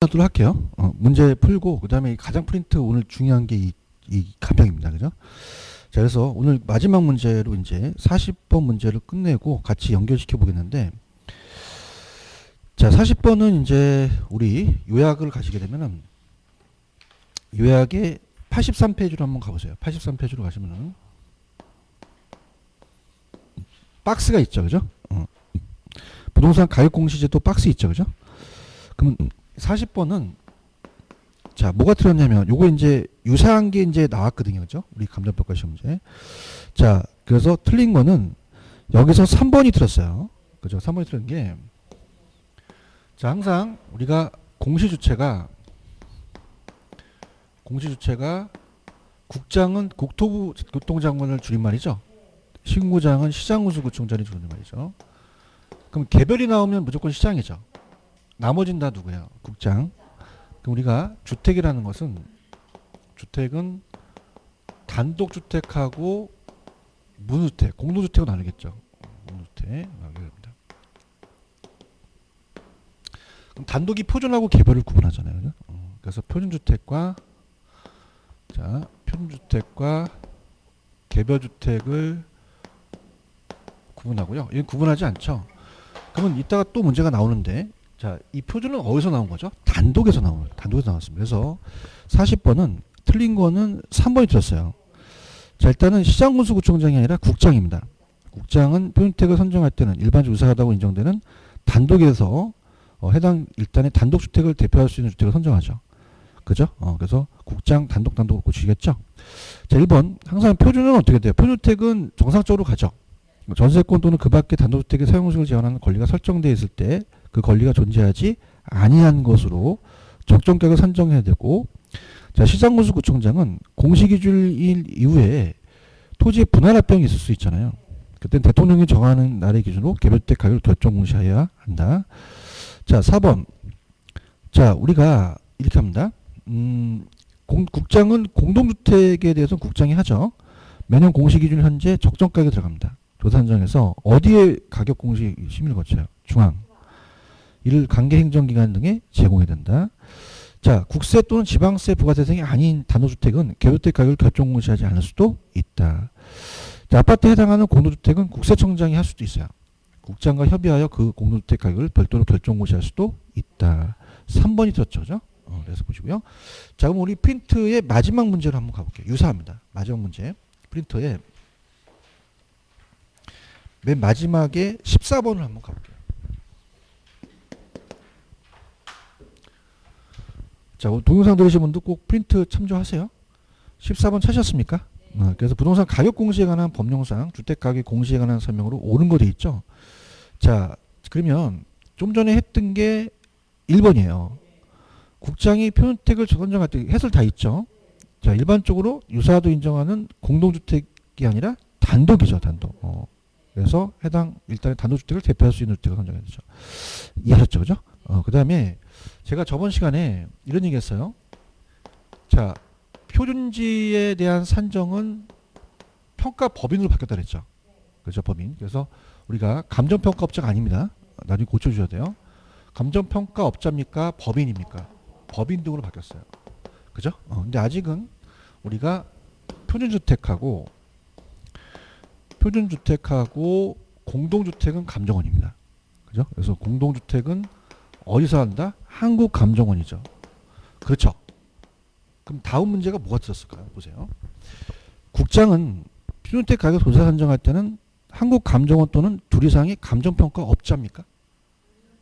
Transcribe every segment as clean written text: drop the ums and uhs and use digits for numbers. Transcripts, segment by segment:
하도록 할게요. 문제 풀고 그다음에 가장 프린트 오늘 중요한 게 이 감평입니다. 그죠? 자, 그래서 오늘 마지막 문제로 이제 40번 문제를 끝내고 같이 연결시켜 보겠는데, 자, 40번은 이제 우리 요약을 가시게 되면은 요약의 83페이지로 한번 가보세요. 83페이지로 가시면은 박스가 있죠. 그죠? 부동산 가격 공시제도 박스 있죠. 그죠? 그러면 40번은 자, 뭐가 틀렸냐면 요거 이제 유사한 게 이제 나왔거든요. 그죠? 우리 감정평가 시험 문제. 자, 그래서 틀린 거는 여기서 3번이 틀렸어요. 그죠? 3번이 틀린 게, 자, 항상 우리가 공시주체가 국장은 국토부 교통장관을 줄임말이죠. 신구장은 시장군수구청장이 줄임말이죠. 그럼 개별이 나오면 무조건 시장이죠. 나머진 다 누구예요? 국장. 그럼 우리가 주택이라는 것은, 주택은 단독주택하고 무주택, 공동주택으로 나누겠죠. 공동주택 나누겠습니다. 그럼 단독이 표준하고 개별을 구분하잖아요. 그죠? 그래서 표준주택과, 자, 표준주택과 개별주택을 구분하고요. 이건 구분하지 않죠. 그러면 이따가 또 문제가 나오는데, 자, 이 표준은 어디서 나온 거죠? 단독에서 나온 거예요. 단독에서 나왔습니다. 그래서 40번은 틀린 거는 3번이 틀렸어요. 자, 일단은 시장군수구청장이 아니라 국장입니다. 국장은 표준주택을 선정할 때는 일반적으로 유사하다고 인정되는 단독에서 해당 일단의 단독주택을 대표할 수 있는 주택을 선정하죠. 그죠? 그래서 국장 단독으로 고치겠죠. 자, 1번. 항상 표준은 어떻게 돼요? 표준주택은 정상적으로 가죠. 전세권 또는 그 밖의 단독주택의 사용식을 제한하는 권리가 설정되어 있을 때 그 권리가 존재하지 아니한 것으로 적정가격을 산정해야 되고, 자, 시장군수구청장은 공시기준일 이후에 토지의 분할합병이 있을 수 있잖아요. 그때는 대통령이 정하는 날의 기준으로 개별주택 가격을 결정 공시해야 한다. 자, 4번. 자, 우리가 이렇게 합니다. 국장은 공동주택에 대해서 국장이 하죠. 매년 공시기준 현재 적정가격에 들어갑니다. 조사 산정에서 어디에 가격 공시 심의를 거쳐요? 중앙. 이를 관계행정기관 등에 제공해야 된다. 자, 국세 또는 지방세 부과 대상이 아닌 단독주택은 개별주택 가격을 결정 공시하지 않을 수도 있다. 자, 아파트에 해당하는 공동주택은 국세청장이 할 수도 있어요. 국장과 협의하여 그 공동주택 가격을 별도로 결정 공시할 수도 있다. 3번이 틀렸죠. 그죠? 그래서 보시고요. 자, 그럼 우리 프린트의 마지막 문제로 한번 가볼게요. 유사합니다. 마지막 문제. 프린터에 맨 마지막에 14번을 한번 가볼게요. 자, 동영상 들으신 분도 꼭 프린트 참조하세요. 14번 찾으셨습니까? 그래서 부동산 가격 공시에 관한 법령상 주택가격 공시에 관한 설명으로 옳은 거 돼 있죠. 자, 그러면 좀 전에 했던 게 1번이에요. 국장이 표준주택을 선정할 때 해설 다 있죠. 자, 일반적으로 유사도 인정하는 공동주택이 아니라 단독이죠. 단독. 그래서 해당 일단의 단독주택을 대표할 수 있는 주택을 선정해야 되죠. 이해하셨죠? 그죠? 그 다음에 제가 저번 시간에 이런 얘기 했어요. 자, 표준지에 대한 산정은 평가 법인으로 바뀌었다 그랬죠. 그죠? 법인. 그래서 우리가 감정평가업자가 아닙니다. 나중에 고쳐주셔야 돼요. 감정평가업자입니까? 법인입니까? 법인 등으로 바뀌었어요. 그죠? 근데 아직은 우리가 표준주택하고 공동주택은 감정원입니다. 그죠? 그래서 공동주택은 어디서 한다? 한국감정원이죠. 그렇죠. 그럼 다음 문제가 뭐가 틀렸을까요? 보세요. 국장은 표준주택 가격 조사 산정할 때는 한국감정원 또는 둘 이상의 감정평가업자입니까?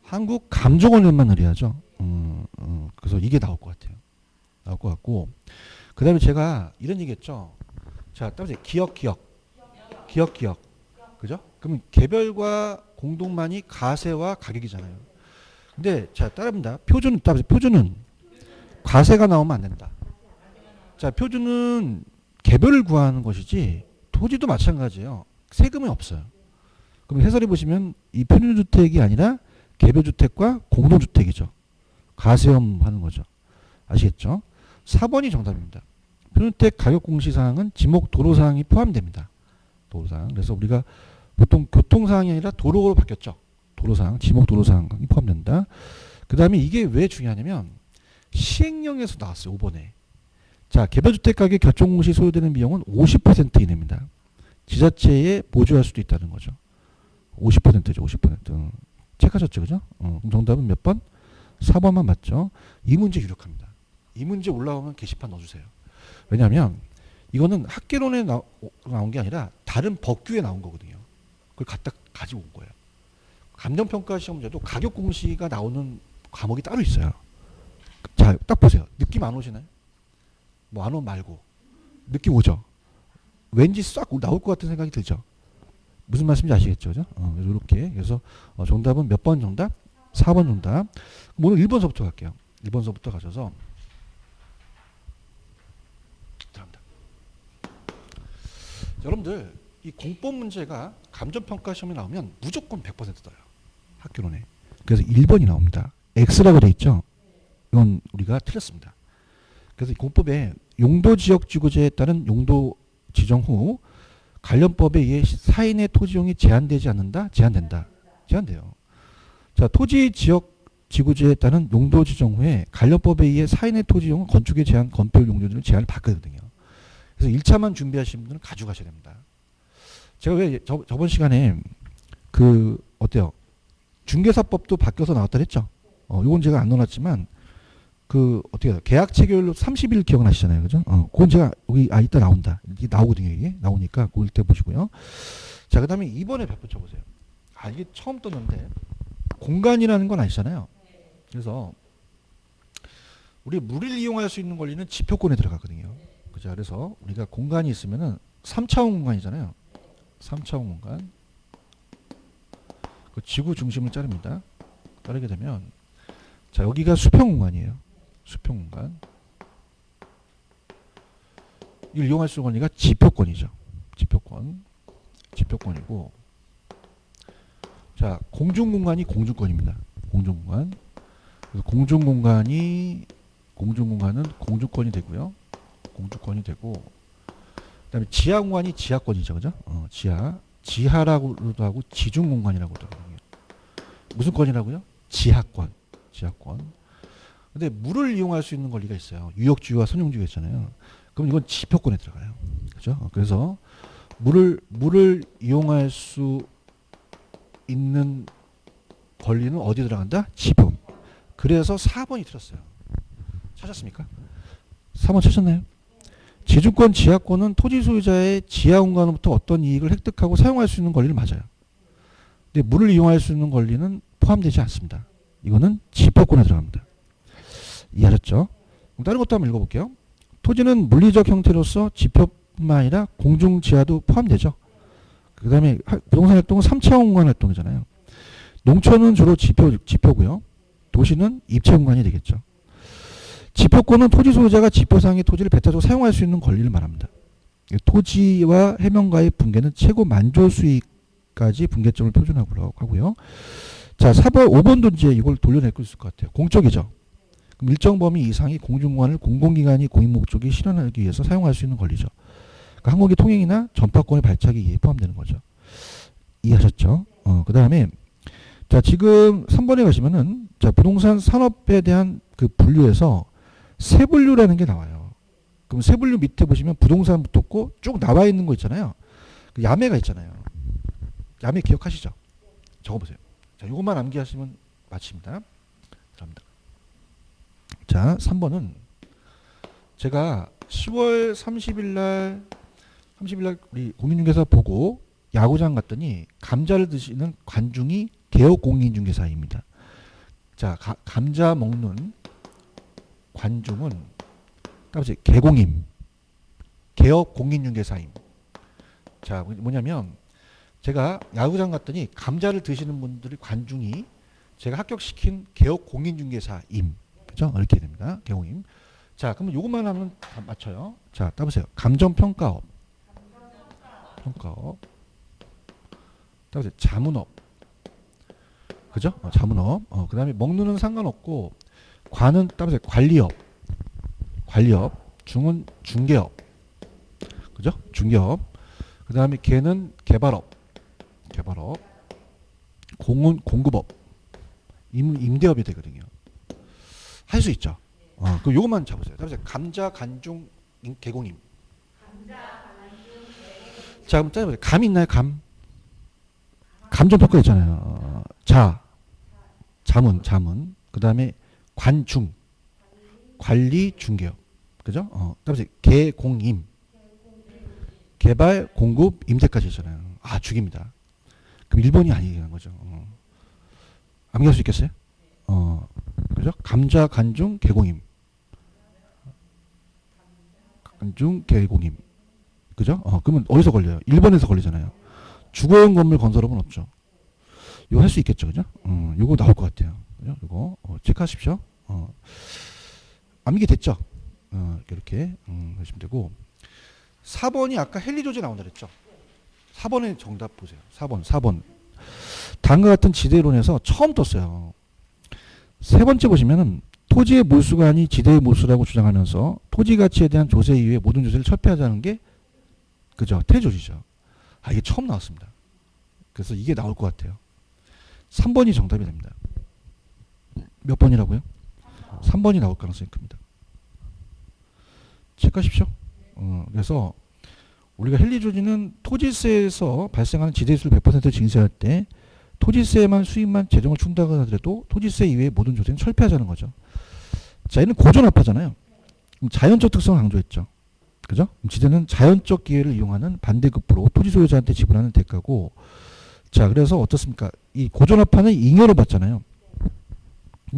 한국감정원에만 의뢰하죠. 그래서 이게 나올 것 같아요. 나올 것 같고, 그 다음에 제가 이런 얘기 했죠. 자, 따라서 기억. 그죠? 그럼 개별과 공동만이 가세와 가격이잖아요. 근데 자, 따라합니다. 표준은 과세가 나오면 안 된다. 자, 표준은 개별을 구하는 것이지 토지도 마찬가지예요. 세금이 없어요. 그럼 해설해 보시면 이 표준주택이 아니라 개별주택과 공동주택이죠. 과세험 하는 거죠. 아시겠죠? 4번이 정답입니다. 표준주택 가격 공시사항은 지목 도로사항이 포함됩니다. 도로사항. 그래서 우리가 보통 교통사항이 아니라 도로로 바뀌었죠. 도로사항, 지목 도로사항이 포함된다. 그 다음에 이게 왜 중요하냐면 시행령에서 나왔어요. 5번에. 자, 개별주택 가격 결정 공시 소요되는 비용은 50% 이내입니다. 지자체에 보조할 수도 있다는 거죠. 50%죠. 50%. 체크하셨죠, 그죠? 그럼 정답은 몇 번? 4번만 맞죠. 이 문제 유력합니다. 이 문제 올라오면 게시판 넣어주세요. 왜냐하면 이거는 학개론에 나온 게 아니라 다른 법규에 나온 거거든요. 그걸 갖다 가지고 온 거예요. 감정평가 시험 문제도 가격 공시가 나오는 과목이 따로 있어요. 자, 딱 보세요. 느낌 안 오시나요? 뭐 안 오면 말고. 느낌 오죠? 왠지 싹 나올 것 같은 생각이 들죠? 무슨 말씀인지 아시겠죠? 그죠? 이렇게. 그래서 정답은 몇 번 정답? 4번 정답. 오늘 1번서부터 갈게요. 1번서부터 가셔서. 감사합니다. 여러분들, 이 공법 문제가 감정평가 시험에 나오면 무조건 100% 떠요. 학교론에. 그래서 1번이 나옵니다. X라고 돼 있죠? 이건 우리가 틀렸습니다. 그래서 이 공법에 용도지역지구제에 따른 용도 지정 후 관련법에 의해 사인의 토지용이 제한되지 않는다? 제한된다. 제한돼요. 자, 토지지역지구제에 따른 용도 지정 후에 관련법에 의해 사인의 토지용은 건축에 제한, 건폐율 용도들은 제한을 받거든요. 그래서 1차만 준비하시는 분들은 가져가셔야 됩니다. 제가 왜 저번 시간에 어때요? 중개사법도 바뀌어서 나왔다 그랬죠? 이건 제가 안 넣어놨지만 어떻게 해요? 계약 체결로 30일 기억나시잖아요. 그죠? 그건 제가 이따 나온다. 이게 나오거든요. 이게 나오니까 그걸 때 보시고요. 자, 그 다음에 2번에 몇 번 쳐보세요. 이게 처음 떴는데 공간이라는 건 아시잖아요. 그래서 우리 물을 이용할 수 있는 권리는 지표권에 들어가거든요. 그죠? 그래서 우리가 공간이 있으면은 3차원 공간이잖아요. 3차원 공간. 그 지구 중심을 자릅니다. 자르게 되면 자, 여기가 수평 공간이에요. 수평 공간. 이걸 이용할 수 있는 권리가 지표권이죠. 지표권. 지표권이고. 자, 공중 공간이 공중권입니다. 공중 공간. 그래서 공중 공간은 공중권이 되고요. 공중권이 되고. 그다음에 지하 공간이 지하권이죠. 그죠? 지하라고도 하고 지중 공간이라고도 하거든요. 무슨 권이라고요? 지하권. 지하권. 근데 물을 이용할 수 있는 권리가 있어요. 유역지유와 선용지유가 있잖아요. 그럼 이건 지표권에 들어가요. 그죠? 그래서 물을 이용할 수 있는 권리는 어디에 들어간다? 지표. 그래서 4번이 틀렸어요. 찾았습니까? 4번 찾았나요? 지주권, 지하권은 토지 소유자의 지하 공간으로부터 어떤 이익을 획득하고 사용할 수 있는 권리를 맞아요. 근데 물을 이용할 수 있는 권리는 포함되지 않습니다. 이거는 지표권에 들어갑니다. 이해하셨죠? 그럼 다른 것도 한번 읽어볼게요. 토지는 물리적 형태로서 지표뿐만 아니라 공중 지하도 포함되죠. 그 다음에 부동산 활동은 3차원 공간 활동이잖아요. 농촌은 주로 지표고요. 도시는 입체 공간이 되겠죠. 지표권은 토지 소유자가 지표상의 토지를 배타적으로 사용할 수 있는 권리를 말합니다. 토지와 해명과의 분계는 최고 만조 수익까지 분계점을 표준하고 하고요. 자, 5번도 이제 이걸 돌려낼 수 있을 것 같아요. 공적이죠. 그럼 일정 범위 이상의 공중공간을 공공기관이 공익목적이 실현하기 위해서 사용할 수 있는 권리죠. 그러니까 항공기 통행이나 전파권의 발착이 포함되는 거죠. 이해하셨죠? 그 다음에 자, 지금 3번에 가시면은 자, 부동산 산업에 대한 그 분류에서 세분류라는 게 나와요. 그럼 세분류 밑에 보시면 부동산 붙었고 쭉 나와 있는 거 있잖아요. 그 야매가 있잖아요. 야매 기억하시죠? 적어보세요. 자, 이것만 암기하시면 마칩니다. 감사합니다. 자, 3번은 제가 10월 30일 날 우리 공인중개사 보고 야구장 갔더니 감자를 드시는 관중이 개업 공인중개사입니다. 자, 감자 먹는 관중은 따라서 개공임, 개업 공인중개사임. 자, 뭐냐면 제가 야구장 갔더니 감자를 드시는 분들이 관중이 제가 합격시킨 개업 공인중개사임. 그죠? 이렇게 됩니다. 개공임. 자, 그러면 요것만 하면 다 맞춰요. 자, 따보세요. 감정평가업. 평가업. 따보세요. 자문업. 그죠? 자문업. 그 다음에 먹는은 상관없고, 관은 따보세요. 관리업. 관리업. 중은 중개업. 그죠? 중개업. 그 다음에 개는 개발업. 개발업. 공은 공급업. 임대업이 되거든요. 할 수 있죠. 그 요것만 잡으세요. 감자, 간중, 개공임. 자, 그럼 따져보세요. 감 있나요? 감? 감정 평가 있잖아요. 자, 자문. 그 다음에 관중, 관리, 중개업. 그죠? 따라서 개공임, 개발, 공급, 임대까지 있잖아요. 죽입니다. 그럼 1번이 아니라는 거죠. 암기할 수 있겠어요? 그죠? 감자, 간중, 개공임. 간중, 개공임. 그죠? 그러면 어디서 걸려요? 1번에서 걸리잖아요. 주거용 건물 건설업은 없죠. 이거 할 수 있겠죠. 그죠? 이거 나올 것 같아요. 그죠? 이거 체크하십시오. 암기 됐죠? 이렇게 하시면 되고 4번이 아까 헨리 조지 나온다 그랬죠? 4번의 정답 보세요. 4번. 다음과 같은 지대론에서 처음 떴어요. 세 번째 보시면은 토지의 몰수가 아닌 지대의 몰수라고 주장하면서 토지 가치에 대한 조세 이후에 모든 조세를 철폐하자는 게 그죠? 태조지죠. 이게 처음 나왔습니다. 그래서 이게 나올 것 같아요. 3번이 정답이 됩니다. 몇 번이라고요? 3번이 나올 가능성이 큽니다. 체크하십시오. 그래서 우리가 헨리 조지는 토지세에서 발생하는 지대수를 100% 징수할 때 토지세만 수입만 재정을 충당을 하더라도 토지세 이외의 모든 조세는 철폐하자는 거죠. 자, 얘는 고전압하잖아요. 자연적 특성을 강조했죠. 그죠? 지대는 자연적 기회를 이용하는 반대급부로 토지 소유자한테 지불하는 대가고, 자, 그래서 어떻습니까? 이 고전압하는 잉여를 받잖아요.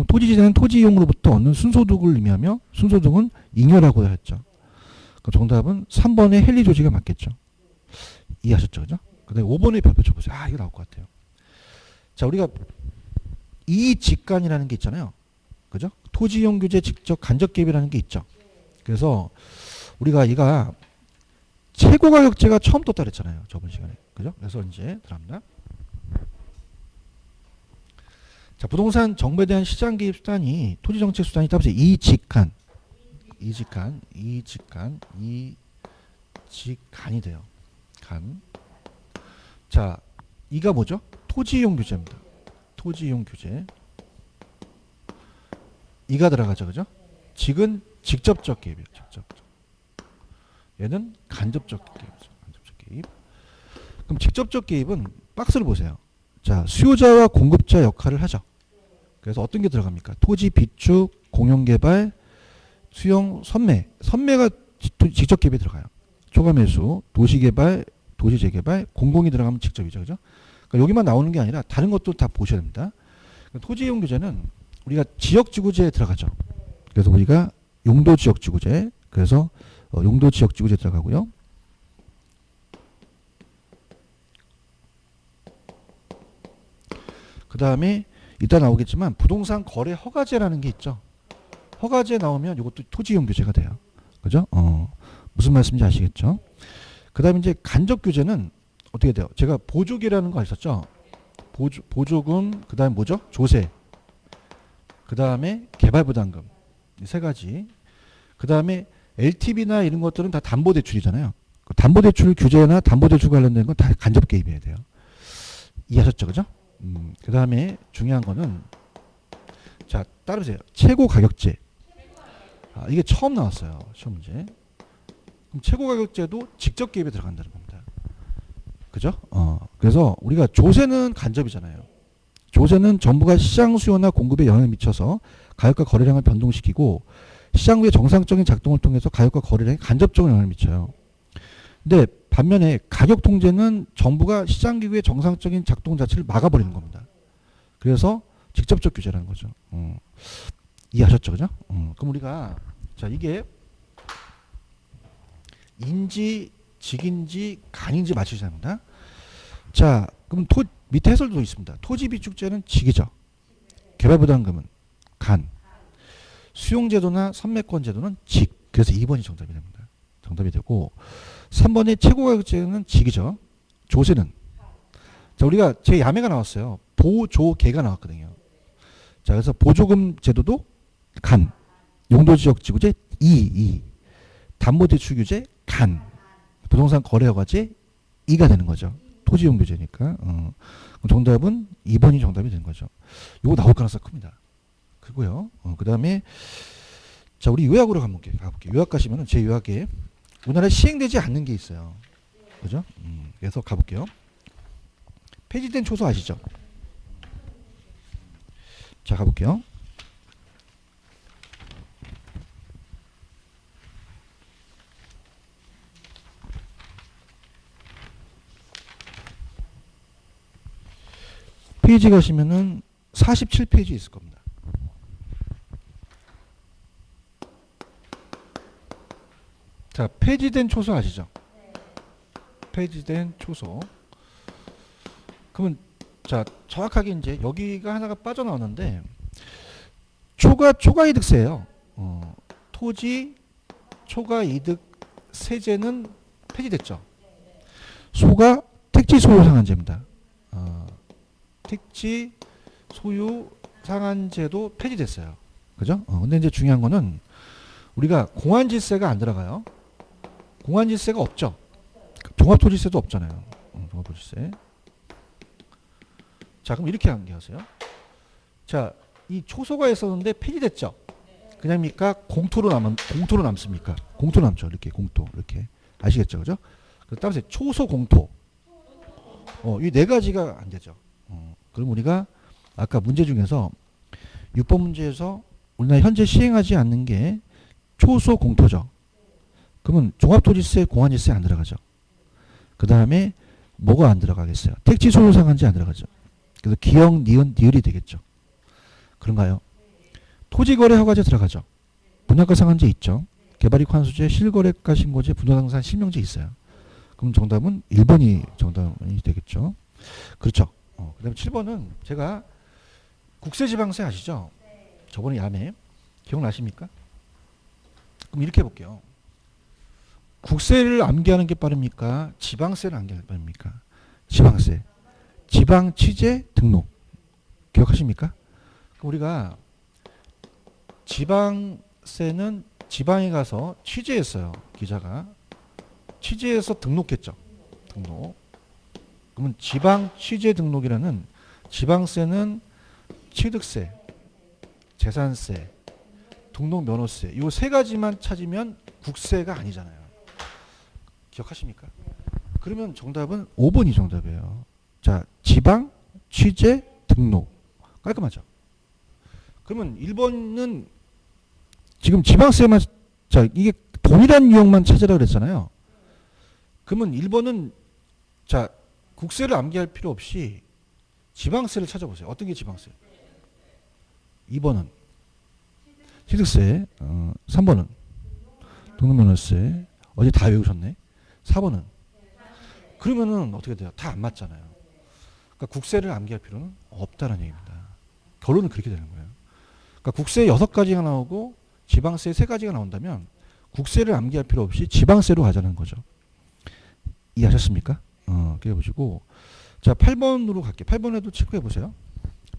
토지지대는 토지 이용으로부터 얻는 순소득을 의미하며 순소득은 잉여라고 했죠. 그 정답은 3번의 헨리 조지가 맞겠죠. 이해하셨죠? 그죠? 그 다음에 5번의 별표 쳐보세요. 이거 나올 것 같아요. 자, 우리가 이직간이라는 게 있잖아요. 그죠? 토지 이용 규제 직접 간접 개입이라는 게 있죠. 그래서 우리가 이가 최고가격제가 처음 떴다 그랬잖아요. 저번 시간에. 그죠? 그래서 이제 들어갑니다. 자, 부동산 정부에 대한 시장 개입 수단이 토지 정책 수단이 따라서 이직간이 돼요. 간. 자, 이가 뭐죠? 토지 이용 규제입니다. 토지 이용 규제. 이가 들어가죠. 그죠? 직은 직접적 개입이에요. 직접적. 얘는 간접적 개입이죠. 간접적 개입. 그럼 직접적 개입은 박스를 보세요. 자, 수요자와 공급자 역할을 하죠. 그래서 어떤 게 들어갑니까? 토지 비축, 공용개발, 수용, 선매. 선매가 직접 개입에 들어가요. 초과매수, 도시개발, 도시재개발, 공공이 들어가면 직접이죠. 그죠? 그러니까 여기만 나오는 게 아니라 다른 것도 다 보셔야 됩니다. 그러니까 토지이용 규제는 우리가 지역지구제에 들어가죠. 그래서 우리가 용도지역지구제, 그래서 용도지역지구제 들어가고요. 그 다음에 이따 나오겠지만 부동산 거래 허가제라는 게 있죠. 허가제 나오면 이것도 토지이용 규제가 돼요. 그죠? 무슨 말씀인지 아시겠죠? 그 다음에 이제 간접 규제는 어떻게 돼요? 제가 보조기라는 거 있었죠? 보조금, 그 다음에 뭐죠? 조세. 그 다음에 개발부담금. 이 세 가지. 그 다음에 LTV나 이런 것들은 다 담보대출이잖아요. 담보대출 규제나 담보대출 관련된 건 다 간접 개입해야 돼요. 이해하셨죠? 그죠? 그 다음에 중요한 거는 자, 따르세요. 최고 가격제. 이게 처음 나왔어요. 시험 문제. 그럼 최고 가격제도 직접 개입에 들어간다는 겁니다. 그죠? 그래서 우리가 조세는 간접이잖아요. 조세는 정부가 시장 수요나 공급에 영향을 미쳐서 가격과 거래량을 변동시키고 시장 외의 정상적인 작동을 통해서 가격과 거래량에 간접적인 영향을 미쳐요. 근데 반면에 가격 통제는 정부가 시장 기구의 정상적인 작동 자체를 막아버리는 겁니다. 그래서 직접적 규제라는 거죠. 이해하셨죠? 그죠? 그럼 우리가 자, 이게 인지, 직인지, 간인지 맞추셔야 합니다. 자, 그럼 밑에 해설도 있습니다. 토지비축제는 직이죠. 개발부담금은 간. 수용제도나 선매권제도는 직. 그래서 2번이 정답이 됩니다. 정답이 되고 3번의 최고가격제는 직이죠. 조세는 자, 우리가 제 야매가 나왔어요. 보조개가 나왔거든요. 자, 그래서 보조금 제도도 간. 용도지역지구제 이. 담보대출규제 간. 부동산 거래허가제 이가 되는 거죠. 토지이용 규제니까. 그럼 정답은 2번이 정답이 되는 거죠. 이거 나올 가능성이 큽니다. 크고요. 그 다음에 자, 우리 요약으로 가볼게요. 요약 가시면은 제 요약에 우리나라에 시행되지 않는 게 있어요. 그죠? 그래서 가볼게요. 폐지된 초소 아시죠? 자, 가볼게요. 페이지 가시면은 47페이지 있을 겁니다. 자, 폐지된 초소 아시죠? 폐지된 초소. 그러면 자, 정확하게 이제 여기가 하나가 빠져나오는데 초과이득세예요. 토지 초과이득 세제는 폐지됐죠. 소가 택지 소유 상한제입니다. 택지 소유 상한제도 폐지됐어요. 그죠? 근데 이제 중요한 거는 우리가 공환지세가 안 들어가요. 공환지세가 없죠. 종합토지세도 없잖아요. 종합토지세. 자, 그럼 이렇게 한계하세요. 자, 이 초소가 있었는데 폐지됐죠. 그냥입니까? 공토로 남습니까? 공토로 남죠. 이렇게 공토 이렇게 아시겠죠, 그죠? 따라서 초소 공토. 이 네 가지가 안 되죠. 그럼 우리가 아까 문제 중에서 6번 문제에서 우리나라 현재 시행하지 않는 게 초소 공토죠. 그러면 종합토지세, 공환지세 안 들어가죠. 그 다음에 뭐가 안 들어가겠어요? 택지 소유 상한제 안 들어가죠. 그래서 기역, 니은, 니을이 되겠죠. 그런가요? 토지거래 허가제 들어가죠. 분양가 상한제 있죠. 개발이익 환수제, 실거래가 신고제, 분양상 실명제 있어요. 그럼 정답은 1번이 정답이 되겠죠. 그렇죠. 그 다음에 7번은 제가 국세지방세 아시죠? 저번에 야매 기억나십니까? 그럼 이렇게 해볼게요. 국세를 암기하는 게 빠릅니까? 지방세를 암기하는 게 빠릅니까? 지방세. 지방취재 등록. 기억하십니까? 그럼 우리가 지방세는 지방에 가서 취재했어요. 기자가. 취재해서 등록했죠. 등록. 그러면 지방취재 등록이라는 지방세는 취득세, 재산세, 등록면허세 이 세 가지만 찾으면 국세가 아니잖아요. 기억하십니까? 그러면 정답은 5번이 정답이에요. 자, 지방, 취재, 등록. 깔끔하죠? 그러면 1번은 지금 지방세만, 자, 이게 동일한 유형만 찾으라 그랬잖아요. 그러면 1번은, 자, 국세를 암기할 필요 없이 지방세를 찾아보세요. 어떤 게 지방세? 2번은 취득세, 3번은 등록면허세. 어제 다 외우셨네. 4번은 그러면은 어떻게 돼요? 다 안 맞잖아요. 그러니까 국세를 암기할 필요는 없다는 얘기입니다. 결론은 그렇게 되는 거예요. 그러니까 국세 6가지가 나오고 지방세 3가지가 나온다면 국세를 암기할 필요 없이 지방세로 가자는 거죠. 이해하셨습니까? 그래 보시고, 자, 8번으로 갈게요. 8번에도 체크해 보세요.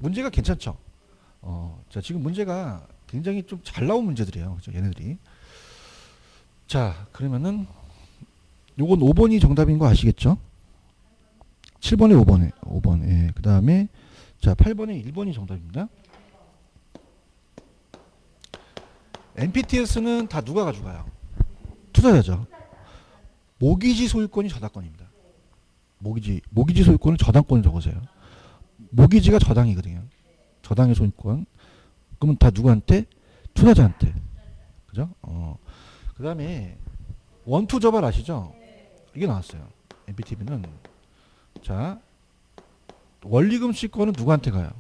문제가 괜찮죠? 자, 지금 문제가 굉장히 좀 잘 나온 문제들이에요. 그죠? 얘네들이. 자, 그러면은 요건 5번이 정답인 거 아시겠죠? 7번에 5번. 예. 그 다음에 자, 8번에 1번이 정답입니다. NPTS는 다 누가 가져가요? 투자자죠. 모기지 소유권이 저당권입니다. 모기지 소유권은 저당권을 적으세요. 모기지가 저당이거든요. 저당의 소유권. 그러면 다 누구한테? 투자자한테. 그죠? 그 다음에 원투저발 아시죠? 이게 나왔어요. NPTB는 자, 원리금 시권은 누구한테 가요?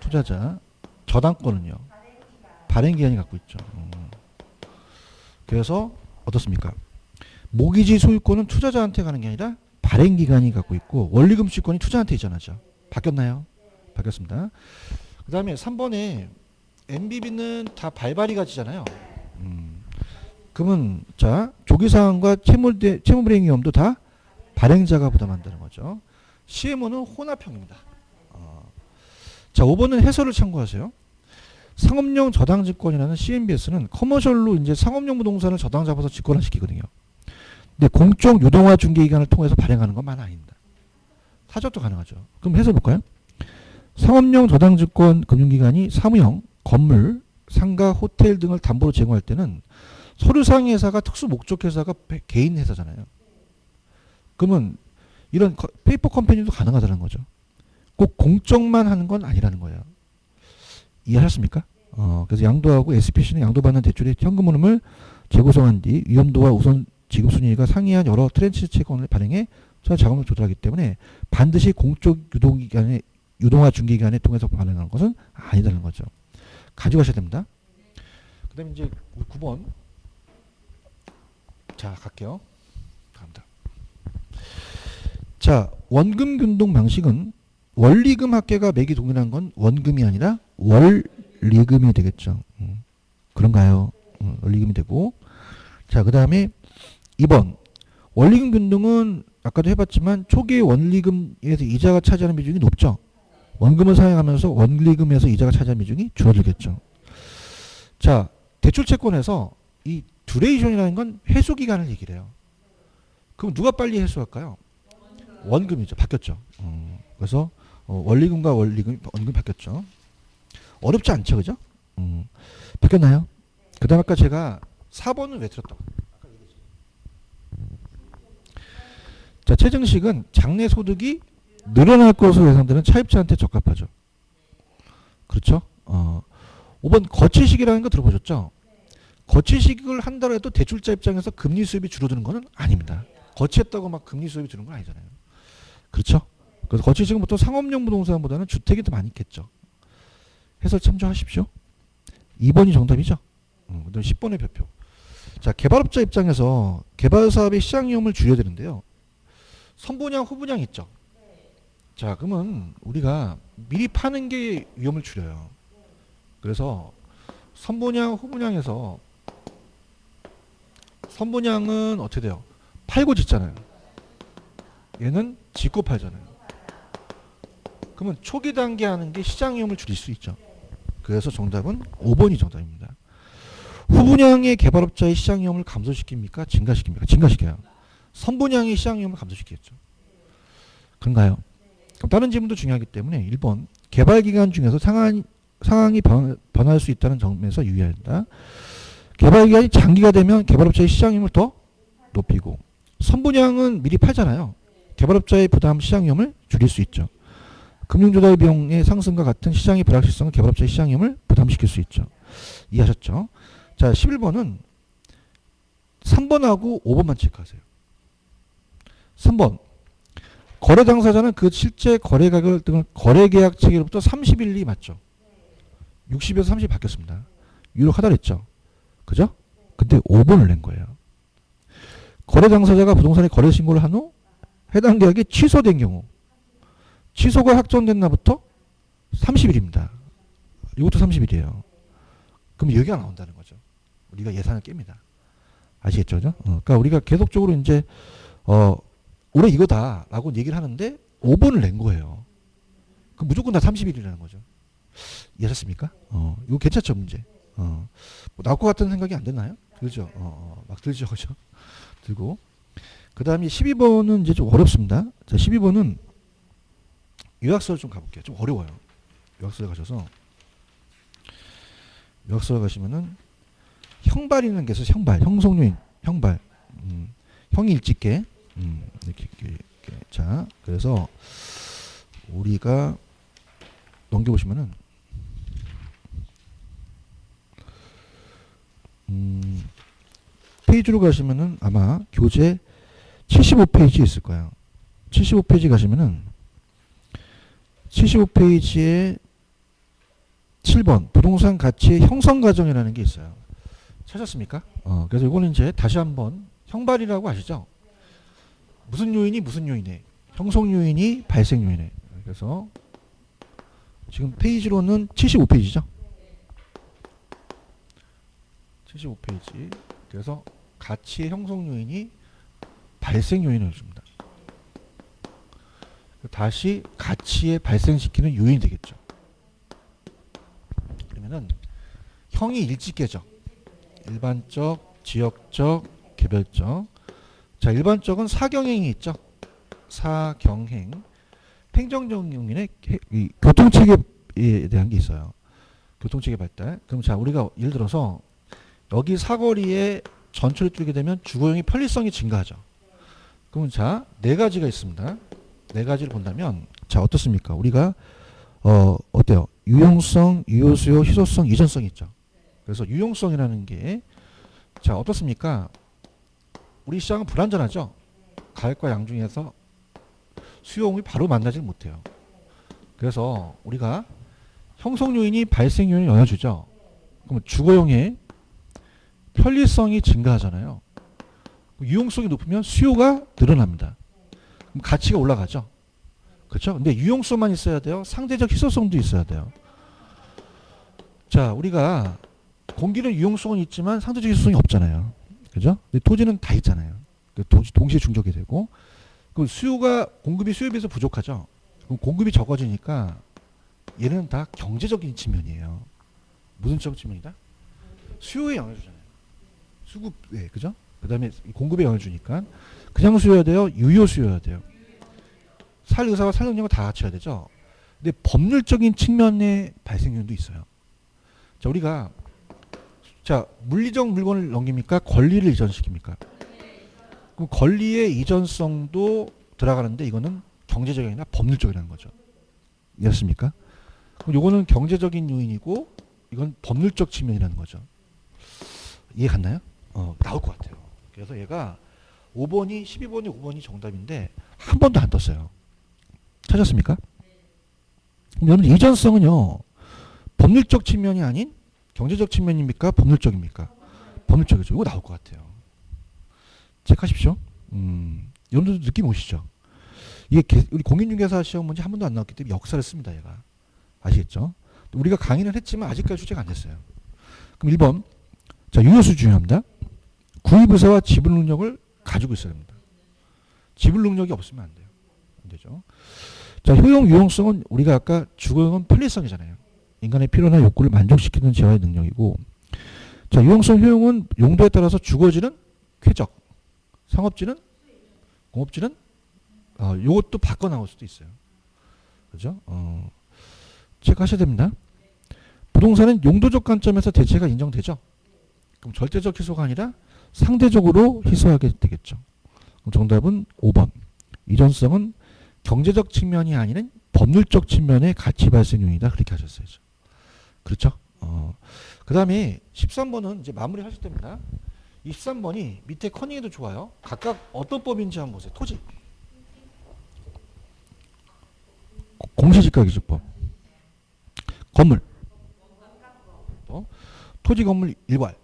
투자자. 저당권은요? 발행기관이 갖고 있죠. 그래서 어떻습니까? 모기지 소유권은 투자자한테 가는 게 아니라 발행기관이 갖고 있고, 원리금 시권이 투자한테 있잖아요. 바뀌었나요? 바뀌었습니다. 그 다음에 3번에 MBB는 다 발발이 가지잖아요. 그러면 자, 조기사항과 채무불이행 위험도 다 발행자가 부담한다는 거죠. CMO는 혼합형입니다. 자, 5번은 해설을 참고하세요. 상업용 저당증권이라는 CMBS는 커머셜로 이제 상업용 부동산을 저당 잡아서 직권화시키거든요. 근데 공적 유동화 중개기관을 통해서 발행하는 것만 아닙니다. 사적도 가능하죠. 그럼 해서 볼까요? 상업용 저당증권 금융기관이 사무형, 건물, 상가, 호텔 등을 담보로 제공할 때는 서류상 회사가 특수 목적 회사가 개인 회사잖아요. 그러면 이런 페이퍼 컴퍼니도 가능하다는 거죠. 꼭 공적만 하는 건 아니라는 거예요. 이해하셨습니까? 그래서 양도하고 SPC는 양도받는 대출의 현금 흐름을 재구성한 뒤 위험도와 우선 지급 순위가 상이한 여러 트렌치 채권을 발행해 자금을 조달하기 때문에 반드시 공적 유동화 중개기관을 통해서 발행하는 것은 아니다는 거죠. 가져가셔야 됩니다. 그 다음에 이제 9번. 자, 갈게요. 갑니다. 자, 원금 균등 방식은 원리금 합계가 매기 동일한 건 원금이 아니라 월리금이 되겠죠. 그런가요? 원리금이 되고. 자, 그 다음에 2번. 원리금 균등은 아까도 해봤지만 초기의 원리금에서 이자가 차지하는 비중이 높죠. 원금을 사용하면서 원리금에서 이자가 차지하는 비중이 줄어들겠죠. 자, 대출채권에서 이 듀레이션이라는 건 회수기간을 얘기를 해요. 그럼 누가 빨리 회수할까요? 원금이죠. 바뀌었죠. 그래서 원리금과 원금이 바뀌었죠. 어렵지 않죠, 그죠? 바뀌었나요? 그 다음 아까 제가 4번은 왜 틀었다고? 자, 최정식은 장래 소득이 늘어날 것으로 예상되는 차입자한테 적합하죠. 그렇죠? 5번 거치식이라는 거 들어보셨죠? 거치식을 한다고 해도 대출자 입장에서 금리 수입이 줄어드는 것은 아닙니다. 거치했다고 막 금리 수입이 줄는 건 아니잖아요. 그렇죠? 그래서 거치식은 보통 상업용 부동산보다는 주택이 더 많이 있겠죠. 해설 참조하십시오. 2번이 정답이죠. 그다음 10번의 별표. 자, 개발업자 입장에서 개발 사업의 시장 위험을 줄여야 되는데요. 선분양, 후분양 있죠. 자, 그러면 우리가 미리 파는 게 위험을 줄여요. 그래서 선분양, 후분양에서 선분양은 어떻게 돼요? 팔고 짓잖아요. 얘는 짓고 팔잖아요. 그러면 초기 단계 하는 게 시장 위험을 줄일 수 있죠. 그래서 정답은 5번이 정답입니다. 후분양의 개발업자의 시장 위험을 감소시킵니까? 증가시킵니까? 증가시켜요. 선분양의 시장 위험을 감소시키겠죠. 그런가요? 그럼 다른 질문도 중요하기 때문에 1번 개발기간 중에서 상황이 변할 수 있다는 점에서 유의한다. 개발기간이 장기가 되면 개발업자의 시장 위험을 더 높이고 선분양은 미리 팔잖아요. 개발업자의 부담 시장 위험을 줄일 수 있죠. 금융조달 비용의 상승과 같은 시장의 불확실성은 개발업자의 시장 위험을 부담시킬 수 있죠. 이해하셨죠? 자, 11번은 3번하고 5번만 체크하세요. 3번. 거래 당사자는 그 실제 거래 가격 등을 거래계약 체계로부터 30일이 맞죠? 60에서 30이 바뀌었습니다. 유력하다 그랬죠? 그죠? 근데 5번을 낸 거예요. 거래 당사자가 부동산에 거래 신고를 한 후 해당 계약이 취소된 경우 취소가 확정된 날부터 30일입니다. 이것도 30일이에요. 그럼 여기가 나온다는 거죠. 우리가 예산을 깹니다. 아시겠죠? 그죠? 그러니까 우리가 계속적으로 이제 올해 이거다라고 얘기를 하는데 5번을 낸 거예요. 그럼 무조건 다 30일이라는 거죠. 이해하셨습니까? 이거 괜찮죠, 문제? 뭐 나올 것 같은 생각이 안 됐나요? 그렇죠? 막 들죠, 그죠? 들고. 그 다음에 12번은 이제 좀 어렵습니다. 자, 12번은 요약서를 좀 가볼게요. 좀 어려워요. 요약서에 가셔서 요약서에 가시면은 형발이라는 게 있어서 형발, 형성요인, 형발, 형이 일찍게 이렇게. 자, 그래서 우리가 넘겨보시면은 페이지로 가시면은 아마 교재 75페이지 있을 거예요. 75페이지 가시면은 75페이지에 7번 부동산 가치의 형성 과정이라는 게 있어요. 찾았습니까? 그래서 이거는 이제 다시 한번 형발이라고 아시죠? 무슨 요인이 무슨 요인에 형성 요인이 발생 요인에. 그래서 지금 페이지로는 75페이지죠. 75페이지. 그래서 가치의 형성 요인이 발생 요인을 줍니다. 다시 가치에 발생시키는 요인이 되겠죠. 그러면은 형이 일찍계죠. 일반적, 지역적, 개별적. 자, 일반적은 사경행이 있죠. 사경행. 행정적 요인의 교통체계에 대한 게 있어요. 교통체계 발달. 그럼 자, 우리가 예를 들어서 여기 사거리에 전철이 뚫게 되면 주거용이 편리성이 증가하죠. 그러면 자, 네 가지가 있습니다. 네 가지를 본다면 자, 어떻습니까? 우리가 어때요? 유용성, 유효수요, 희소성, 이전성이 있죠. 그래서 유용성이라는 게 자, 어떻습니까? 우리 시장은 불안전하죠. 가액과 양 중에서 수요용이 바로 만나질 못해요. 그래서 우리가 형성 요인이 발생 요인을 영향을 주죠. 그럼 주거용의 편리성이 증가하잖아요. 유용성이 높으면 수요가 늘어납니다. 그럼 가치가 올라가죠. 그렇죠? 근데 유용성만 있어야 돼요. 상대적 희소성도 있어야 돼요. 자, 우리가 공기는 유용성은 있지만 상대적 희소성이 없잖아요. 그죠? 근데 토지는 다 있잖아요. 동시에 충족이 되고, 그 수요가 공급이 수요에 비해서 부족하죠. 그럼 공급이 적어지니까 얘는 다 경제적인 측면이에요. 무슨 측면이다? 수요에 영향을 주잖아요. 수급에, 그죠? 그 다음에 공급에 영향을 주니까 그냥 수요여야 돼요? 유효 수요여야 돼요? 살 의사와 살 능력을 다 갖춰야 되죠. 근데 법률적인 측면의 발생 요인도 있어요. 자, 우리가 자, 물리적 물건을 넘깁니까? 권리를 이전시킵니까? 그럼 권리의 이전성도 들어가는데 이거는 경제적이나 법률적이라는 거죠. 이해했습니까? 그럼 요거는 경제적인 요인이고 이건 법률적 측면이라는 거죠. 이해 갔나요? 나올 것 같아요. 그래서 얘가 5번이 12번이 5번이 정답인데 한 번도 안 떴어요. 찾았습니까? 그럼 여러분 이전성은요. 법률적 측면이 아닌 경제적 측면입니까? 법률적입니까? 법률적이죠. 이거 나올 것 같아요. 체크하십시오. 여러분들도 느낌 오시죠? 이게 우리 공인중개사 시험 문제 한 번도 안 나왔기 때문에 역사를 씁니다. 얘가. 아시겠죠? 우리가 강의는 했지만 아직까지 출제가 안 됐어요. 그럼 1번. 자, 유효수 중요합니다. 구입의사와 지불 능력을 가지고 있어야 됩니다. 지불 능력이 없으면 안 돼요. 안 되죠. 자, 효용, 유용성은 우리가 아까 주거용은 편리성이잖아요. 인간의 필요나 욕구를 만족시키는 재화의 능력이고, 자, 유용성, 효용은 용도에 따라서 주거지는 쾌적, 상업지는, 공업지는, 요것도 바꿔 나올 수도 있어요. 그죠? 체크하셔야 됩니다. 부동산은 용도적 관점에서 대체가 인정되죠? 그럼 절대적 희소가 아니라 상대적으로 희소하게 되겠죠. 그럼 정답은 5번. 이전성은 경제적 측면이 아닌 법률적 측면의 가치 발생 요인이다. 그렇게 하셨어야죠. 그렇죠? 그 다음에 13번은 이제 마무리 하실 때입니다. 23번이 밑에 커닝에도 좋아요. 각각 어떤 법인지 한번 보세요. 토지. 공시지가기준법. 건물. 토지 건물 일괄.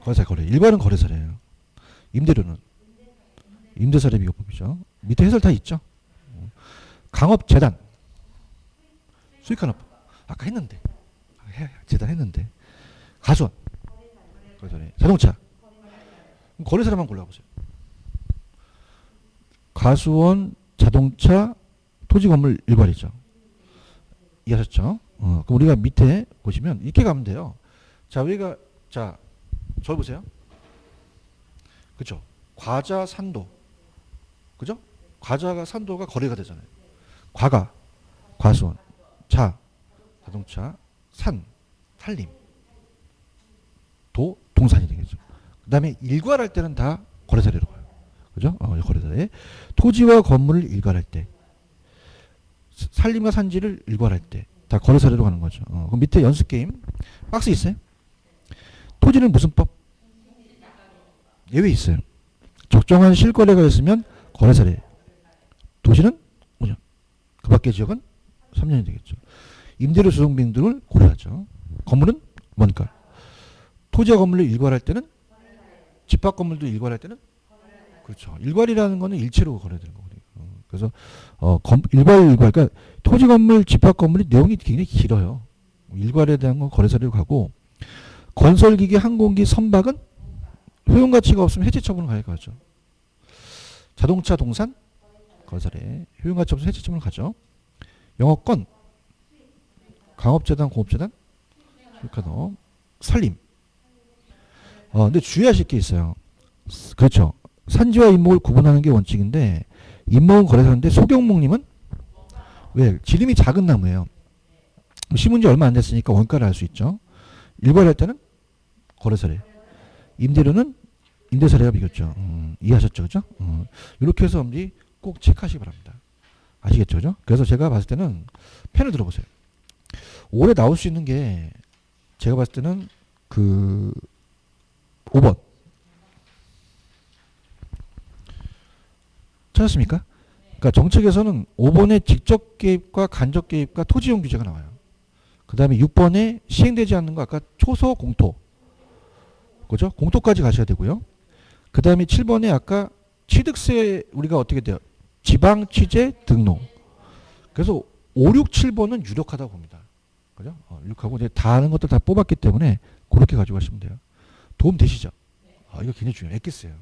거래사 거래. 일괄은 거래사래요. 임대료는 임대사례 비교법이죠. 밑에 해설 다 있죠. 강업재단. 수익환업. 아까 했는데. 재단 했는데. 가수원. 거래사례. 자동차. 거래사례만 골라보세요. 가수원, 자동차, 토지 건물 일괄이죠. 이해하셨죠? 그럼 우리가 밑에 보시면 이렇게 가면 돼요. 자, 우리가 자, 저기 보세요. 그렇죠? 과자, 산도. 그죠? 과자가 산도가 거래가 되잖아요. 과가, 과수원, 자, 자동차, 산, 산림, 도, 동산이 되겠죠. 그 다음에 일괄할 때는 다 거래사례로 가요. 그죠? 거래사례. 토지와 건물을 일괄할 때, 산림과 산지를 일괄할 때, 다 거래사례로 가는 거죠. 그럼 밑에 연습게임, 박스 있어요? 토지는 무슨 법? 예외 있어요. 적정한 실거래가 있으면 거래사례. 도시는 5년. 그 밖의 지역은 3년이 되겠죠. 임대료 조정 비용 등을 고려하죠. 건물은 뭔가? 토지와 건물을 일괄할 때는 집합 건물도 일괄할 때는 그렇죠. 일괄이라는 거는 일체로 거래되는 거거든요. 그래서 일괄 그러니까 토지 건물, 집합 건물이 내용이 굉장히 길어요. 일괄에 대한 건 거래사례로 가고 건설기기, 항공기, 선박은 효용 가치가 없으면 해체 처분을 가야죠. 자동차, 동산 거래사례. 효용 가치 없으면 해체 처분을 가죠. 영업권 강업재단, 공업재단, 수익환업, 산림. 근데 주의하실 게 있어요. 그렇죠. 산지와 임목을 구분하는 게 원칙인데 임목은 거래사인데 소경목님은 왜? 지름이 작은 나무예요. 심은 지 얼마 안 됐으니까 원가를 알 수 있죠. 일괄할 때는 거래사례. 임대료는 임대사례가 비겼죠. 이해하셨죠? 그죠? 이렇게 해서 여러분들이 꼭 체크하시기 바랍니다. 아시겠죠? 그죠? 그래서 제가 봤을 때는 펜을 들어보세요. 올해 나올 수 있는 게 제가 봤을 때는 그 5번. 찾았습니까? 그러니까 정책에서는 5번에 직접 개입과 간접 개입과 토지용 규제가 나와요. 그 다음에 6번에 시행되지 않는 거 아까 초소 공토. 그죠? 공토까지 가셔야 되고요. 그 다음에 7번에 아까 취득세 우리가 어떻게 돼요? 지방 취재 등록. 그래서 5, 6, 7번은 유력하다고 봅니다. 그죠? 유력하고 이제 다 아는 것들 다 뽑았기 때문에 그렇게 가지고 가시면 돼요. 도움 되시죠? 이거 굉장히 중요해요. 엑기스예요.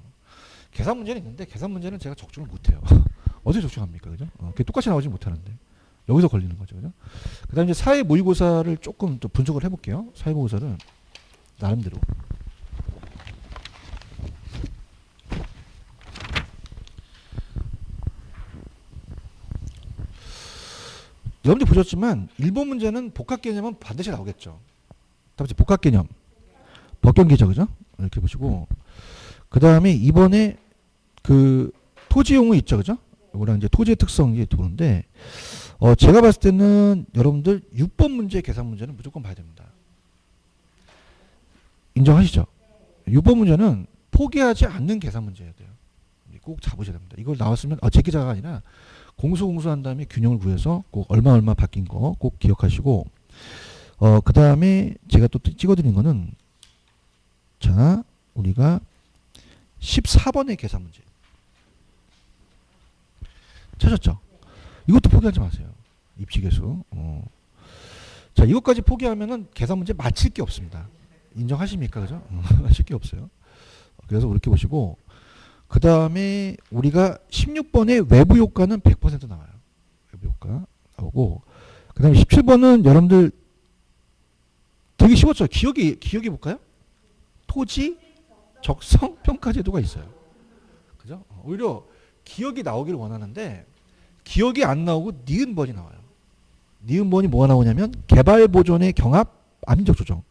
계산 문제는 있는데 계산 문제는 제가 적중을 못해요. 어떻게 적중합니까? 그죠? 그게 똑같이 나오지 못하는데 여기서 걸리는 거죠. 그죠? 그 다음에 이제 사회 모의고사를 조금 또 분석을 해볼게요. 사회 모의고사를 나름대로. 여러분들 보셨지만 1번 문제는 복합 개념은 반드시 나오겠죠. 다음에 복합 개념. 법경기죠. 그죠? 이렇게 보시고 그 다음에 2번에 그 토지용은 있죠. 그죠? 이거랑 이제 토지의 특성이 도는데 제가 봤을 때는 여러분들 6번 문제 계산 문제는 무조건 봐야 됩니다. 인정하시죠? 6번 문제는 포기하지 않는 계산 문제여야 돼요. 꼭 잡으셔야 됩니다. 이걸 나왔으면 제기자가 아니라 공수한 다음에 균형을 구해서 꼭 얼마 바뀐 거 꼭 기억하시고 그 다음에 제가 또 찍어드린 거는 자 우리가 14번의 계산 문제 찾았죠? 이것도 포기하지 마세요. 입시계수. 자 이것까지 포기하면은 계산 문제 맞힐 게 없습니다. 인정하십니까? 그죠? 맞힐 게 없어요. 그래서 그렇게 보시고 그 다음에 우리가 16번의 외부 효과는 100% 나와요. 외부 효과 나오고 그 다음에 17번은 여러분들 되게 쉬웠죠. 기억이 볼까요? 토지 적성 평가 제도가 있어요. 그죠? 오히려 기억이 나오기를 원하는데 기억이 안 나오고 니은번이 나와요. 니은번이 뭐가 나오냐면 개발 보존의 경합 안민적 조정.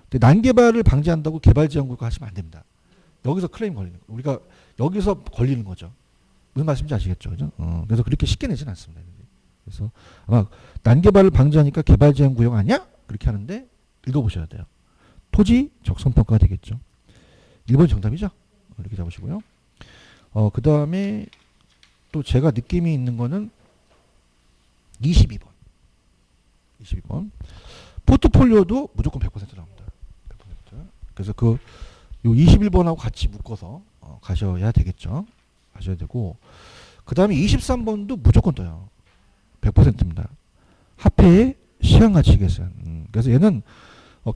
근데 난개발을 방지한다고 개발지원국가 하시면 안 됩니다. 여기서 클레임 걸리는 거예요. 우리가 여기서 걸리는 거죠. 무슨 말씀인지 아시겠죠? 그죠? 그래서 그렇게 쉽게 내지는 않습니다. 그래서 아마 난개발을 방지하니까 개발제한구역 아니야? 그렇게 하는데 읽어보셔야 돼요. 토지 적성평가가 되겠죠. 1번 정답이죠? 이렇게 잡으시고요. 그 다음에 또 제가 느낌이 있는 거는 22번. 22번. 포트폴리오도 무조건 100% 나옵니다. 100%. 그래서 요 21번하고 같이 묶어서 가셔야 되겠죠. 가셔야 되고 그 다음에 23번도 무조건 떠요. 100%입니다. 화폐의 시간가치 계산. 그래서 얘는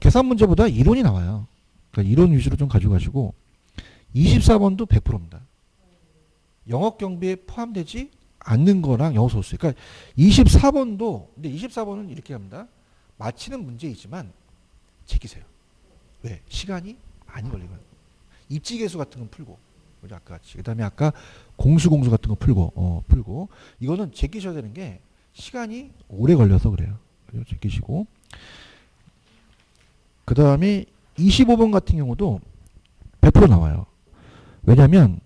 계산 문제보다 이론이 나와요. 그러니까 이론 위주로 좀 가지고 가시고 24번도 100%입니다. 영업 경비에 포함되지 않는 거랑 영어 소수. 그러니까 24번도 근데 24번은 이렇게 합니다. 맞히는 문제이지만 제끼세요. 왜? 시간이 많이 걸리면 입지계수 같은 건 풀고 그죠? 아까 같이 그다음에 아까 공수 같은 거 풀고 이거는 제끼셔야 되는 게 시간이 오래 걸려서 그래요. 제끼시고 그 다음에 25번 같은 경우도 100% 나와요. 왜냐하면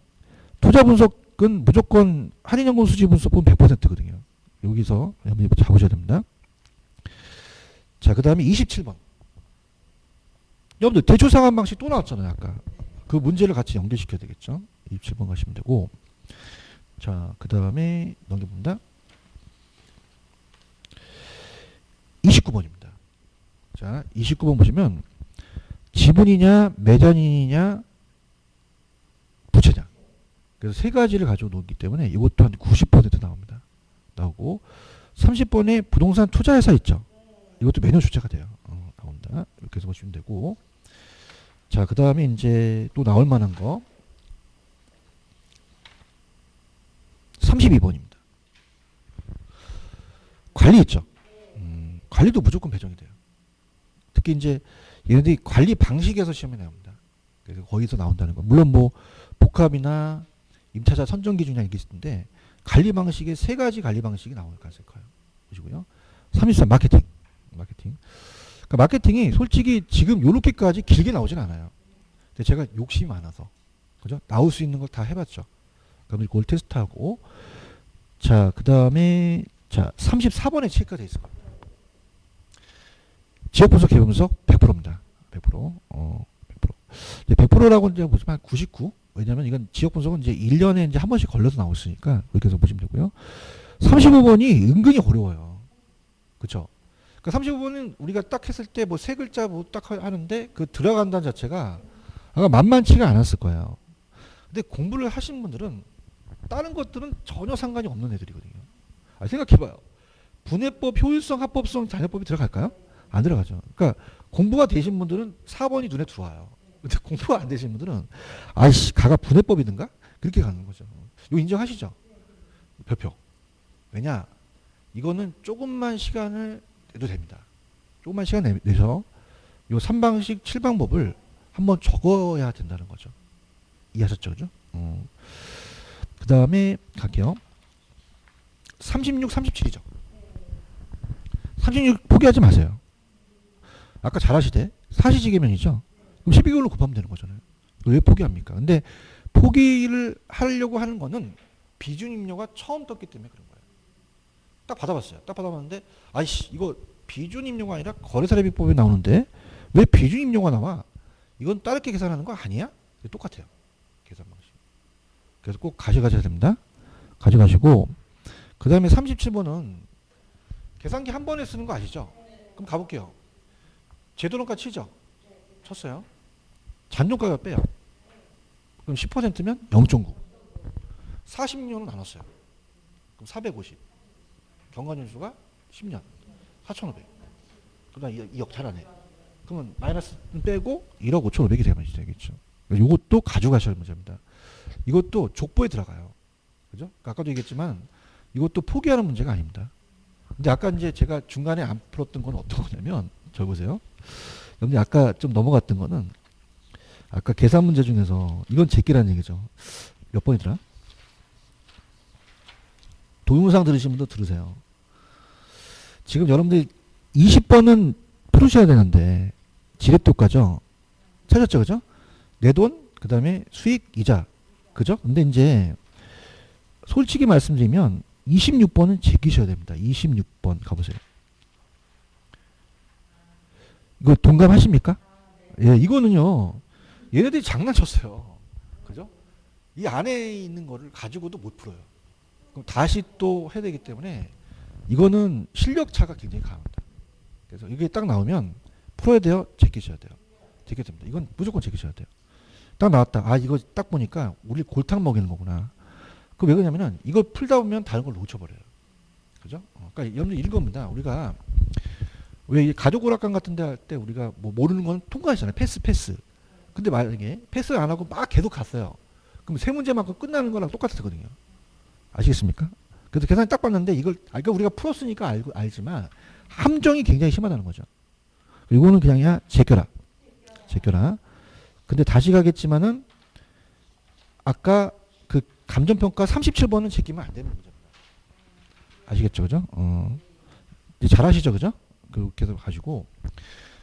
투자 분석은 무조건 한인연금 수지 분석은 100%거든요. 여기서 여러분이 잡으셔야 됩니다. 자, 그 다음에 27번. 여러분들 대출 상환 방식 또 나왔잖아요. 아까 그 문제를 같이 연결시켜야 되겠죠. 27번 가시면 되고 자, 그 다음에 넘겨봅니다. 29번입니다. 자, 29번 보시면 지분이냐 매장이냐 부채냐. 그래서 세 가지를 가지고 놓기 때문에 이것도 한 90% 나옵니다. 나오고 30번에 부동산 투자회사 있죠. 이것도 매년 주체가 돼요. 나온다. 이렇게 해서 보시면 되고 자, 그 다음에 이제 또 나올 만한 거 32번입니다. 관리 있죠. 관리도 무조건 배정이 돼요. 특히 이제 얘네들이 관리 방식에서 시험에 나옵니다. 그래서 거기서 나온다는 거. 물론 뭐 복합이나 임차자 선정 기준이나 이게 있는데 관리 방식에 세 가지 관리 방식이 나올 가능성이 커요. 보시고요. 33 마케팅. 마케팅. 그러니까 마케팅이 솔직히 지금 요렇게까지 길게 나오진 않아요. 근데 제가 욕심이 많아서. 그죠? 나올 수 있는 걸 다 해봤죠. 그럼 이걸 테스트하고. 자, 그 다음에, 자, 34번에 체크가 돼 있을 겁니다. 지역 분석, 개별 분석 100%입니다. 100%. 100%. 100%라고 이제 보시면 99. 왜냐면 이건 지역 분석은 이제 1년에 이제 한 번씩 걸려서 나오시니까 그렇게 해서 보시면 되고요. 35번이 은근히 어려워요. 그쵸? 그러니까 35번은 우리가 딱 했을 때 뭐 세 글자 뭐 딱 하는데 그 들어간다는 자체가 아마 만만치가 않았을 거예요. 근데 공부를 하신 분들은 다른 것들은 전혀 상관이 없는 애들이거든요. 생각해봐요. 분해법, 효율성, 합법성, 잔여법이 들어갈까요? 안 들어가죠. 그러니까 공부가 되신 분들은 4번이 눈에 들어와요. 근데 공부가 안 되신 분들은 아이씨 가가 분해법이든가 그렇게 가는 거죠. 이거 인정하시죠? 별표. 왜냐? 이거는 조금만 시간을 내도 됩니다. 조금만 시간 내서 요 3방식 7방법을 한번 적어야 된다는 거죠. 이해하셨죠? 그죠? 그 다음에 갈게요. 36, 37이죠. 36 포기하지 마세요. 아까 잘하시대. 사시지계면이죠. 그럼 12개월로 곱하면 되는 거잖아요. 왜 포기합니까? 근데 포기를 하려고 하는 거는 비준 임료가 처음 떴기 때문에 그런 거예요. 딱 받아봤어요. 딱 받아봤는데 아이씨 이거 비준 임료가 아니라 거래사례비법에 나오는데 왜 비준 임료가 나와? 이건 다르게 계산하는 거 아니야? 똑같아요. 계산 방식. 그래서 꼭 가져가셔야 됩니다. 가져가시고 그 다음에 37번은 계산기 한 번에 쓰는 거 아시죠? 그럼 가볼게요. 제도론가 치죠? 쳤어요. 잔존가가 빼요. 그럼 10%면 0.9. 40년을 나눴어요. 그럼 450. 경과년수가 10년. 4,500. 그 다음 2억 잘하네. 그러면 마이너스 빼고 1억 5,500이 되겠죠. 이것도 가져가셔야 문제입니다. 이것도 족보에 들어가요. 그죠? 아까도 얘기했지만 이것도 포기하는 문제가 아닙니다. 근데 아까 이제 제가 중간에 안 풀었던 건 어떤 거냐면 저 보세요. 여러분들 아까 좀 넘어갔던 거는 아까 계산 문제 중에서 이건 제끼라는 얘기죠. 몇 번이더라? 동영상 들으신 분도 들으세요. 지금 여러분들 20번은 풀으셔야 되는데 지렛도가죠. 찾았죠, 그죠? 내 돈, 그 다음에 수익, 이자, 그죠? 근데 이제 솔직히 말씀드리면 26번은 제끼셔야 됩니다. 26번 가보세요. 이거 동감하십니까? 예, 이거는요. 얘네들이 장난쳤어요. 그죠? 이 안에 있는 거를 가지고도 못 풀어요. 그럼 다시 또 해야 되기 때문에 이거는 실력 차가 굉장히 강합니다. 그래서 이게 딱 나오면 풀어야 돼요? 제끼셔야 돼요? 제껴야 됩니다. 이건 무조건 제끼셔야 돼요. 딱 나왔다. 아, 이거 딱 보니까 우리 골탕 먹이는 거구나. 그 왜 그러냐면은 이걸 풀다 보면 다른 걸 놓쳐버려요. 그죠? 그러니까 여러분들 읽어봅니다. 우리가 왜 가족 오락관 같은 데 할 때 우리가 뭐 모르는 건 통과하잖아요. 패스. 근데 만약에 패스 안 하고 막 계속 갔어요. 그럼 세 문제만큼 끝나는 거랑 똑같거든요. 아시겠습니까? 그래서 계산이 딱 봤는데 이걸 그러니까 우리가 풀었으니까 알지만 함정이 굉장히 심하다는 거죠. 이거는 그냥 제껴라. 근데 다시 가겠지만은 아까 그 감정평가 37번은 제끼면 안 되는 문제입니다. 아시겠죠, 그죠? 이제 잘 아시죠, 그죠? 그렇게 해서 가지고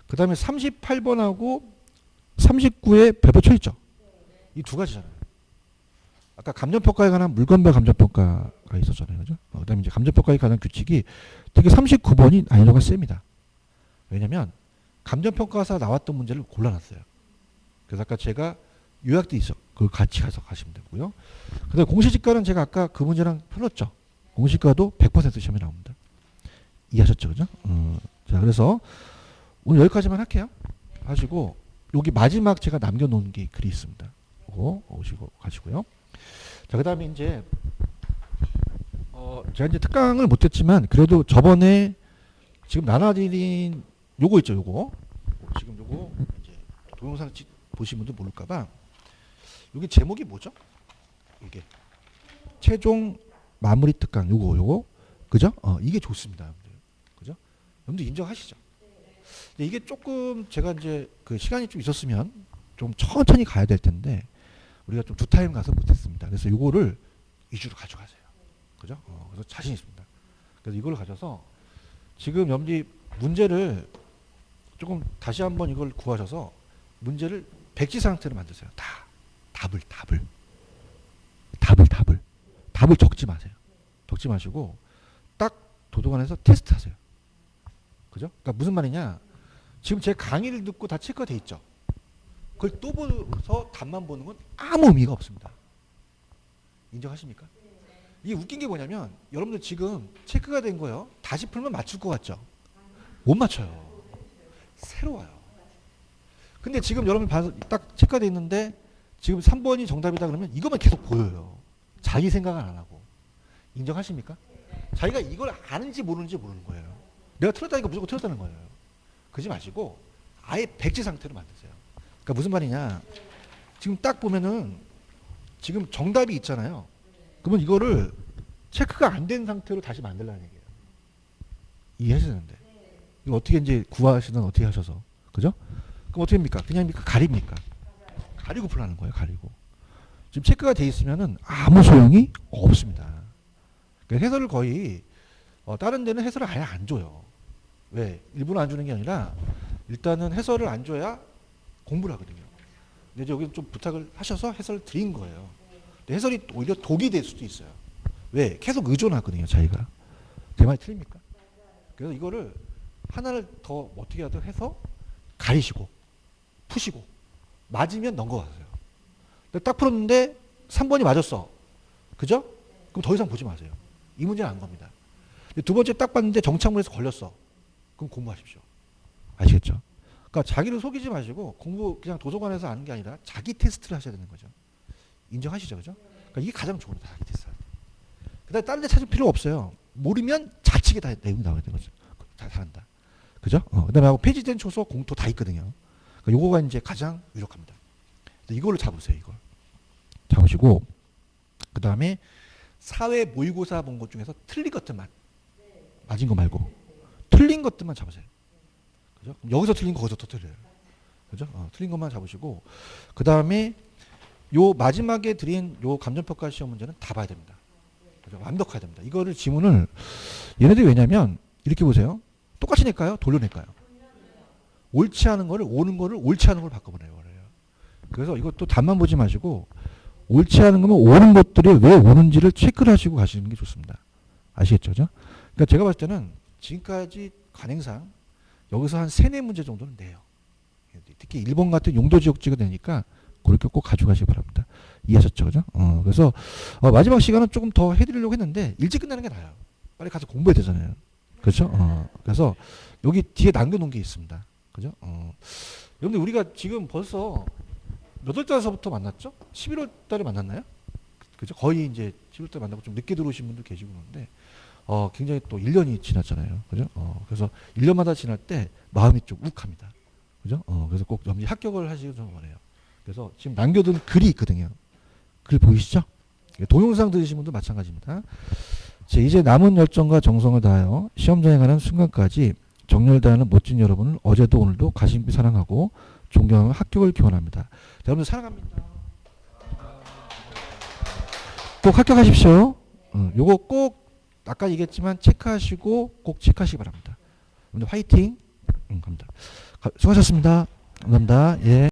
그 다음에 38번하고 39에 별표 쳐 있죠. 이 두 가지잖아요. 아까 감정평가에 관한 물건별 감정평가가 있었잖아요, 그죠? 그 다음에 이제 감정평가에 관한 규칙이 되게 39번이 난이도가 셉니다. 왜냐면 감정평가사 나왔던 문제를 골라놨어요. 그래서 아까 제가 요약돼 있어. 그걸 같이 가서 가시면 되고요. 그 다음에 공시지가는 제가 아까 그 문제랑 풀었죠. 공시지가도 100% 시험에 나옵니다. 이해하셨죠, 그죠? 자, 그래서 오늘 여기까지만 할게요. 하시고 여기 마지막 제가 남겨놓은 게 글이 있습니다. 이거 오시고 가시고요. 자, 그 다음에 이제 제가 이제 특강을 못했지만 그래도 저번에 지금 나눠드린 요거 있죠, 요거 지금 요거 이제 동영상 보신 분들 모를까봐 요게 제목이 뭐죠? 이게 최종 마무리 특강 요거 그죠? 이게 좋습니다, 여러분들. 그죠? 여러분들 인정하시죠? 이게 조금 제가 이제 그 시간이 좀 있었으면 좀 천천히 가야 될 텐데 우리가 좀 두 타임 가서 못했습니다. 그래서 요거를 위주로 가져가세요. 그죠? 그래서 자신 있습니다. 그래서 이걸 가져서 지금 여러분들이 문제를 조금 다시 한번 이걸 구하셔서 문제를 백지 상태로 만드세요. 답을 적지 마세요. 적지 마시고 딱 도서관에서 테스트하세요. 그죠? 그러니까 무슨 말이냐? 지금 제 강의를 듣고 다 체크가 돼 있죠. 그걸 또 보서 답만 보는 건 아무 의미가 없습니다. 인정하십니까? 이게 웃긴 게 뭐냐면 여러분들 지금 체크가 된 거예요. 다시 풀면 맞출 것 같죠? 못 맞춰요. 새로워요. 근데 지금 여러분 봐서 딱 체크가 돼 있는데 지금 3번이 정답이다 그러면 이것만 계속 보여요. 자기 생각을 안 하고. 인정하십니까? 자기가 이걸 아는지 모르는지 모르는 거예요. 내가 틀렸다니까 무조건 틀렸다는 거예요. 그러지 마시고 아예 백지 상태로 만드세요. 그러니까 무슨 말이냐? 지금 딱 보면은 지금 정답이 있잖아요. 그러면 이거를 체크가 안 된 상태로 다시 만들라는 얘기예요. 이해하셔야 되는데. 이거 어떻게 이제 구하시든 어떻게 하셔서. 그죠? 그럼 어떻게 합니까? 그냥입니까? 가립니까? 가리고 풀라는 거예요. 가리고. 지금 체크가 돼 있으면은 아무 소용이 없습니다. 그러니까 해설을 거의 다른 데는 해설을 아예 안 줘요. 왜? 일부러 안 주는 게 아니라 일단은 해설을 안 줘야 공부를 하거든요. 근데 여기 좀 부탁을 하셔서 해설을 드린 거예요. 근데 해설이 오히려 독이 될 수도 있어요. 왜? 계속 의존하거든요. 자기가. 제 말이 틀립니까? 그래서 이거를 하나를 더 어떻게 하든 해서 가리시고 푸시고 맞으면 넘어가세요. 근데 딱 풀었는데 3번이 맞았어. 그죠? 그럼 더 이상 보지 마세요. 이 문제는 안 겁니다. 두 번째 딱 봤는데 정착문에서 걸렸어. 그럼 공부하십시오. 아시겠죠? 그러니까 자기를 속이지 마시고 공부 그냥 도서관에서 하는 게 아니라 자기 테스트를 하셔야 되는 거죠. 인정하시죠? 그죠? 그러니까 이게 가장 좋은 거다. 자기 테스트. 그다음에 다른 데 찾을 필요 없어요. 모르면 자치게 다 내용이 나와야 되는 거죠. 다 잘한다. 그죠? 그다음에 하고 폐지된 초소 공토 다 있거든요. 그러니까 요거가 이제 가장 유력합니다. 이걸로 잡으세요. 이걸 잡으시고 그다음에 사회 모의고사 본 것 중에서 틀린 것들만 맞은 거 말고 틀린 것들만 잡으세요. 그죠? 여기서 틀린 거 거기서 또 틀려요. 그죠? 틀린 것만 잡으시고 그다음에 요 마지막에 드린 요 감정평가 시험 문제는 다 봐야 됩니다. 그죠? 완벽해야 됩니다. 이거를 지문을 얘네들이 왜냐면 이렇게 보세요. 똑같이 낼까요? 돌려낼까요? 옳지 않은 거를 오는 거를 옳지 않은 걸 바꿔보내요. 그래서 이것도 답만 보지 마시고 옳지 않은 거면 오는 것들이 왜 오는지를 체크를 하시고 가시는 게 좋습니다. 아시겠죠? 그러니까 제가 봤을 때는 지금까지 관행상 여기서 한 3-4문제 정도는 내요. 특히 일본 같은 용도 지역지가 되니까 그렇게 꼭 가져가시기 바랍니다. 이해하셨죠? 그죠? 그래서 마지막 시간은 조금 더 해드리려고 했는데 일찍 끝나는 게 나아요. 빨리 가서 공부해야 되잖아요. 그렇죠? 그래서 여기 뒤에 남겨놓은 게 있습니다. 그죠? 여러분들 우리가 지금 벌써 몇 월 달서부터 만났죠? 11월 달에 만났나요? 그죠? 거의 이제 11월 달에 만나고 좀 늦게 들어오신 분도 계시고 그러는데 굉장히 또 1년이 지났잖아요. 그죠? 그래서 1년마다 지날 때 마음이 좀 욱합니다. 그죠? 그래서 꼭 염리 합격을 하시길 좀 원해요. 그래서 지금 남겨둔 글이 있거든요. 글 보이시죠? 동영상 들으신 분도 마찬가지입니다. 이제 남은 열정과 정성을 다하여 시험 전행하는 순간까지 정열다하는 멋진 여러분을 어제도 오늘도 가심비 사랑하고 존경하며 합격을 기원합니다. 여러분들 사랑합니다. 꼭 합격하십시오. 요거 꼭 아까 얘기했지만 체크하시고 꼭 체크하시기 바랍니다. 여러분들 화이팅. 갑니다. 수고하셨습니다. 감사합니다. 예.